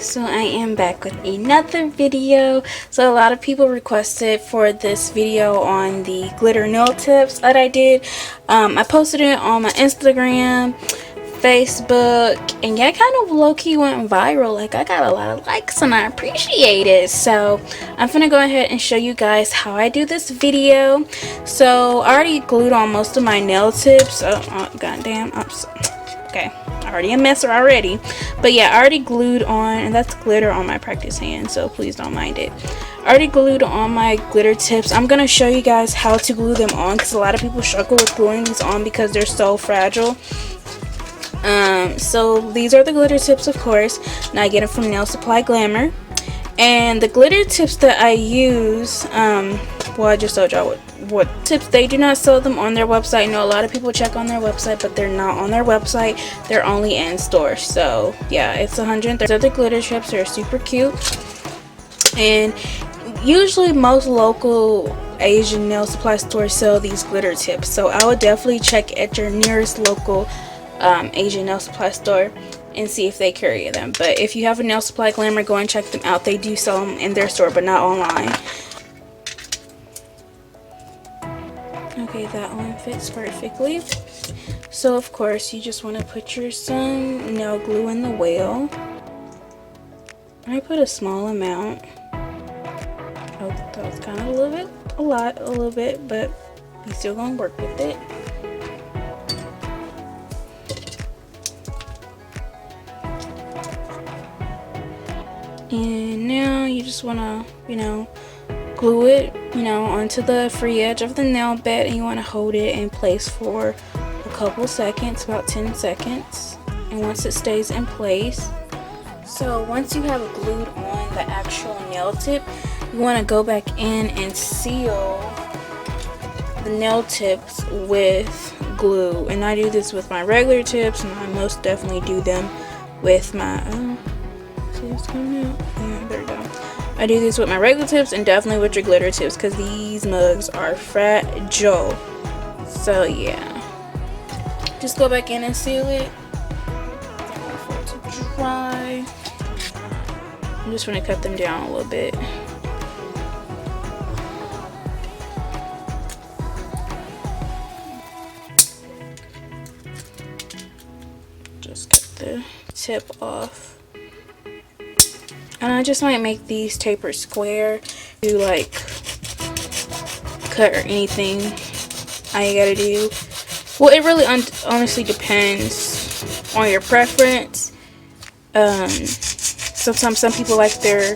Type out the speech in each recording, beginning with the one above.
guys, so I am back with another video. So a lot of people requested for this video on the glitter nail tips that I did. I posted it on my Instagram, Facebook, and yeah, kind of low-key went viral. Like, I got a lot of likes and I appreciate it. So I'm gonna go ahead and show you guys how I do this video. So I already glued on most of my nail tips. Goddamn, okay, I already a messer already, but yeah, I already glued on, and that's glitter on my practice hand, so please don't mind it. I already glued on my glitter tips. I'm gonna show you guys how to glue them on, because a lot of people struggle with gluing these on because they're so fragile. So these are the glitter tips, of course. Now I get them from Nail Supply Glamour, and the glitter tips that I use, well, I just told y'all what tips. They do not sell them on their website. I know a lot of people check on their website, but they're not on their website. They're only in store. So yeah, it's 130 other glitter tips. They're super cute, and usually most local Asian nail supply stores sell these glitter tips. So I would definitely check at your nearest local Asian nail supply store and see if they carry them. But if you have a Nail Supply Glamour, go and check them out. They do sell them in their store, but not online. Okay, that one fits perfectly. So of course you just want to put your some nail glue in the wheel. I put a small amount. Oh, that was kind of a little bit, but we still gonna work with it. And now you just want to, glue it, onto the free edge of the nail bed, and you want to hold it in place for a couple seconds, about 10 seconds. And once it stays in place, so once you have glued on the actual nail tip, you want to go back in and seal the nail tips with glue. And I do this with my regular tips, and I most definitely do them with my it's coming out. Yeah, there we go. I do this with my regular tips and definitely with your glitter tips, because these mugs are fragile. So yeah, just go back in and seal it. Wait for it to dry. I'm just going to cut them down a little bit. Just cut the tip off. And I just might make these tapered square. Do like cut or anything I gotta do. Well, it really honestly depends on your preference. Sometimes some people like their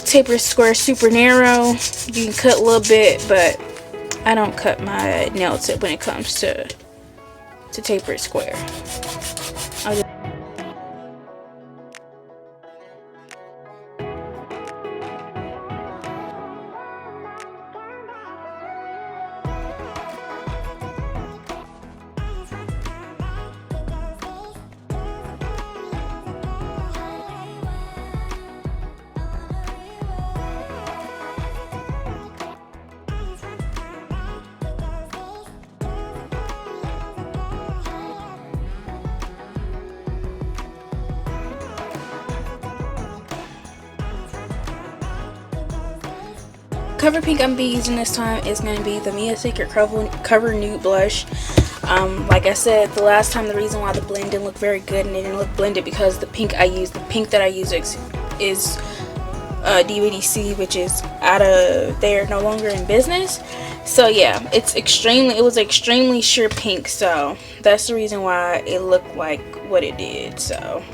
tapered square super narrow. You can cut a little bit, but I don't cut my nail tip when it comes to tapered square. Cover pink I'm be using this time is going to be the Mia Secret Cover Nude Blush. Like I said the last time, the reason why the blend didn't look very good and it didn't look blended because the pink that I use is DVDC, which is out of there, no longer in business. So yeah, it was extremely sheer pink, so that's the reason why it looked like what it did. So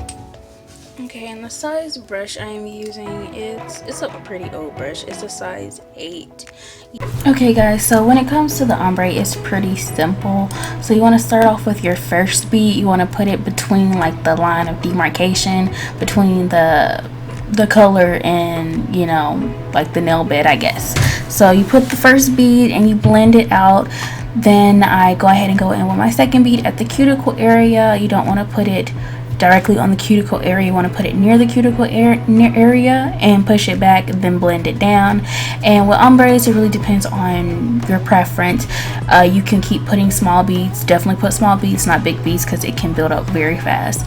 okay, and the size brush I am using, it's a pretty old brush. It's a size 8. Okay guys, so when it comes to the ombre, it's pretty simple. So you want to start off with your first bead. You want to put it between like the line of demarcation between the color and like the nail bed, I guess. So you put the first bead and you blend it out. Then I go ahead and go in with my second bead at the cuticle area. You don't want to put it directly on the cuticle area. You want to put it near the cuticle area and push it back, then blend it down. And with ombres, it really depends on your preference. You can keep putting small beads. Definitely put small beads, not big beads, because it can build up very fast.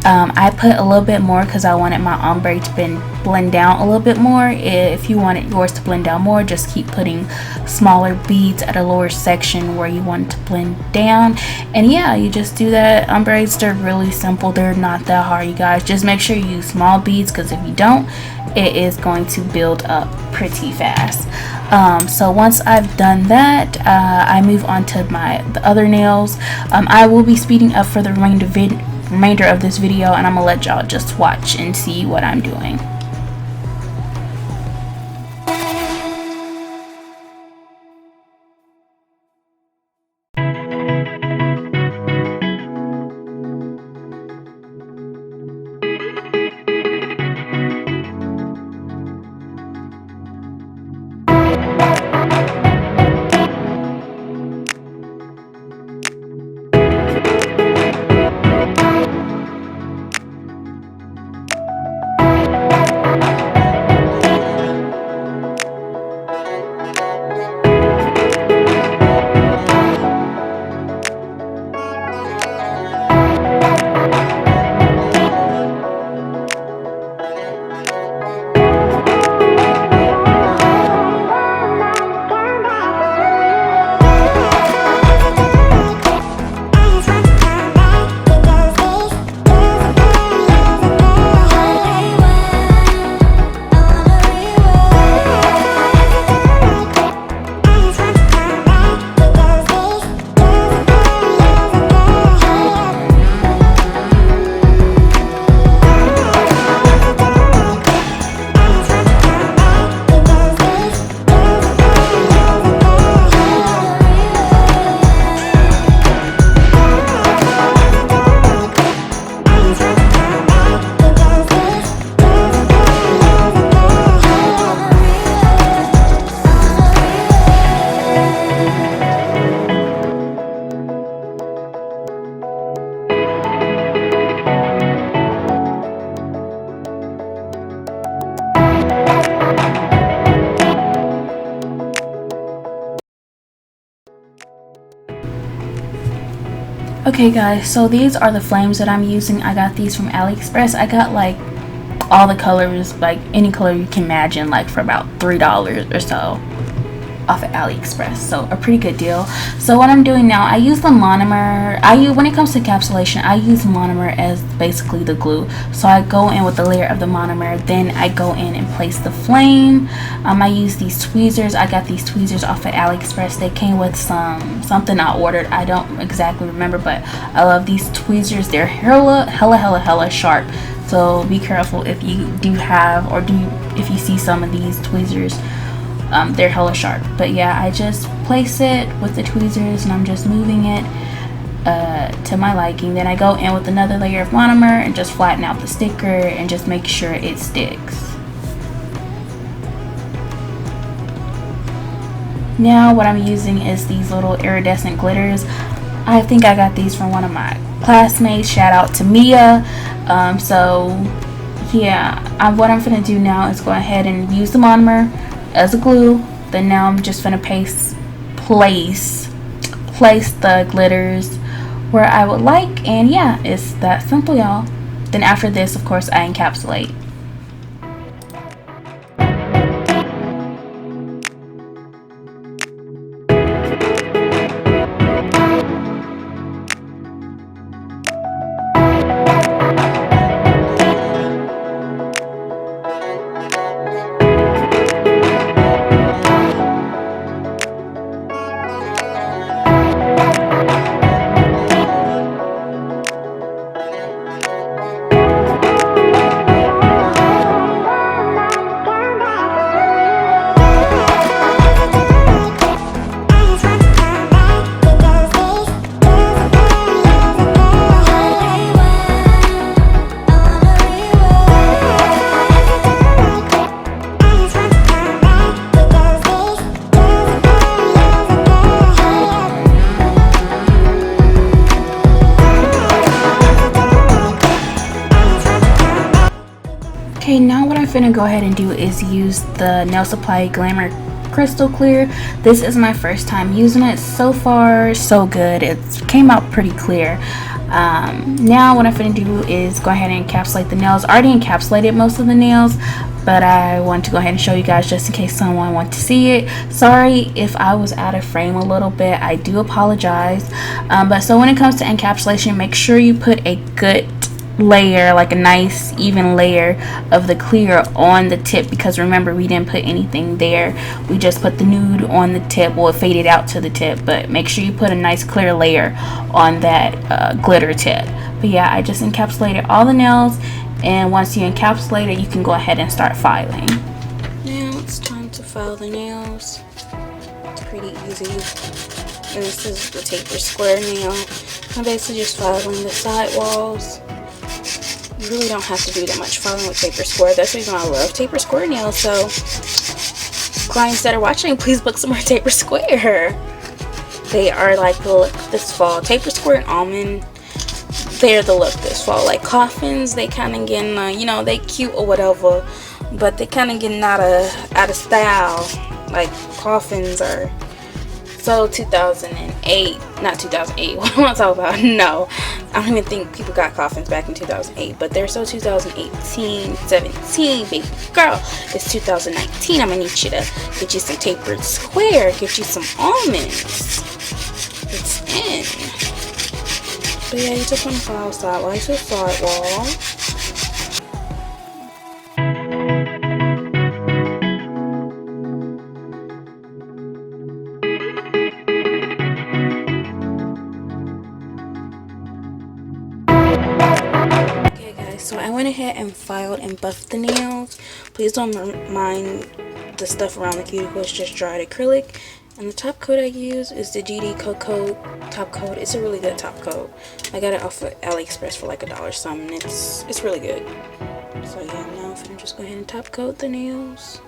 I put a little bit more because I wanted my ombre to blend down a little bit more. If you wanted yours to blend down more, just keep putting smaller beads at a lower section where you want it to blend down. And yeah, you just do that. Ombres, they're really simple. They're not that hard, you guys. Just make sure you use small beads, because if you don't, it is going to build up pretty fast. So once I've done that, I move on to the other nails. I will be speeding up for the remainder of this video, and I'm gonna let y'all just watch and see what I'm doing. Okay guys, so these are the flames that I'm using. I got these from AliExpress. I got like all the colors, like any color you can imagine, like for about $3 or so off of AliExpress. So a pretty good deal. So what I'm doing now, I use the monomer. When it comes to encapsulation, I use monomer as basically the glue. So I go in with the layer of the monomer, then I go in and place the flame. I use these tweezers. I got these tweezers off of AliExpress. They came with something I ordered. I don't exactly remember, but I love these tweezers. They're hella sharp. So be careful if you do have, or if you see some of these tweezers. They're hella sharp. But yeah, I just place it with the tweezers and I'm just moving it to my liking. Then I go in with another layer of monomer and just flatten out the sticker and just make sure it sticks. Now what I'm using is these little iridescent glitters. I think I got these from one of my classmates. Shout out to Mia. So yeah, what I'm gonna do now is go ahead and use the monomer as a glue. Then now I'm just gonna place the glitters where I would like, and yeah, it's that simple, y'all. Then after this, of course, I encapsulate. Okay, now what I'm finna go ahead and do is use the Nail Supply Glamour Crystal Clear. This is my first time using it. So far, so good. It came out pretty clear. Now what I'm going to do is go ahead and encapsulate the nails. I already encapsulated most of the nails, but I want to go ahead and show you guys just in case someone wants to see it. Sorry if I was out of frame a little bit, I do apologize. But so when it comes to encapsulation, make sure you put a good layer, like a nice even layer of the clear on the tip, because remember, we didn't put anything there, we just put the nude on the tip. Well, it faded out to the tip, but make sure you put a nice clear layer on that glitter tip. But yeah, I just encapsulated all the nails, and once you encapsulate it, you can go ahead and start filing. Now it's time to file the nails. It's pretty easy, and this is the taper square nail. I'm basically just filing the side walls. You really don't have to do that much filing with taper square. That's the reason I love taper square nails. So clients that are watching, please book some more taper square. They are like the look this fall. Taper square and almond, they're the look this fall. Like coffins, they kind of getting you know, they cute or whatever, but they kind of getting out of style. Like coffins are so 2008, not 2008, what am I talking about? No, I don't even think people got coffins back in 2008, but they're so 2018, 17, baby girl, it's 2019. I'm gonna need you to get you some tapered square, get you some almonds. It's in. But yeah, you just want to file sidewise to sidewall. So I went ahead and filed and buffed the nails. Please don't mind the stuff around the cuticles, just dried acrylic. And the top coat I use is the GD Coat top coat. It's a really good top coat. I got it off of AliExpress for like $1 something. It's really good. So yeah, now I'm gonna just go ahead and top coat the nails.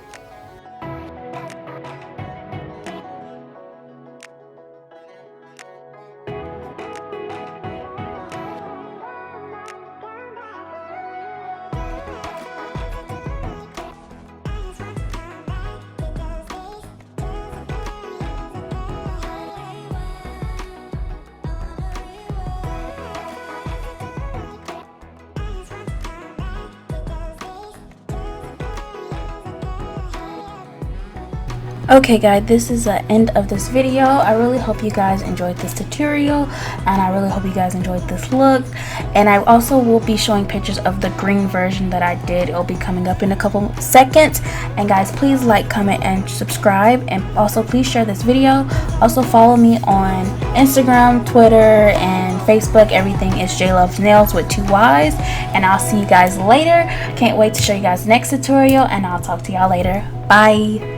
Okay guys, this is the end of this video. I really hope you guys enjoyed this tutorial, and I really hope you guys enjoyed this look. And I also will be showing pictures of the green version that I did. It'll be coming up in a couple seconds. And guys, please like, comment, and subscribe, and also please share this video. Also follow me on Instagram, Twitter, and Facebook. Everything is JLovesNails with 2 Y's. And I'll see you guys later. Can't wait to show you guys the next tutorial, and I'll talk to y'all later. Bye.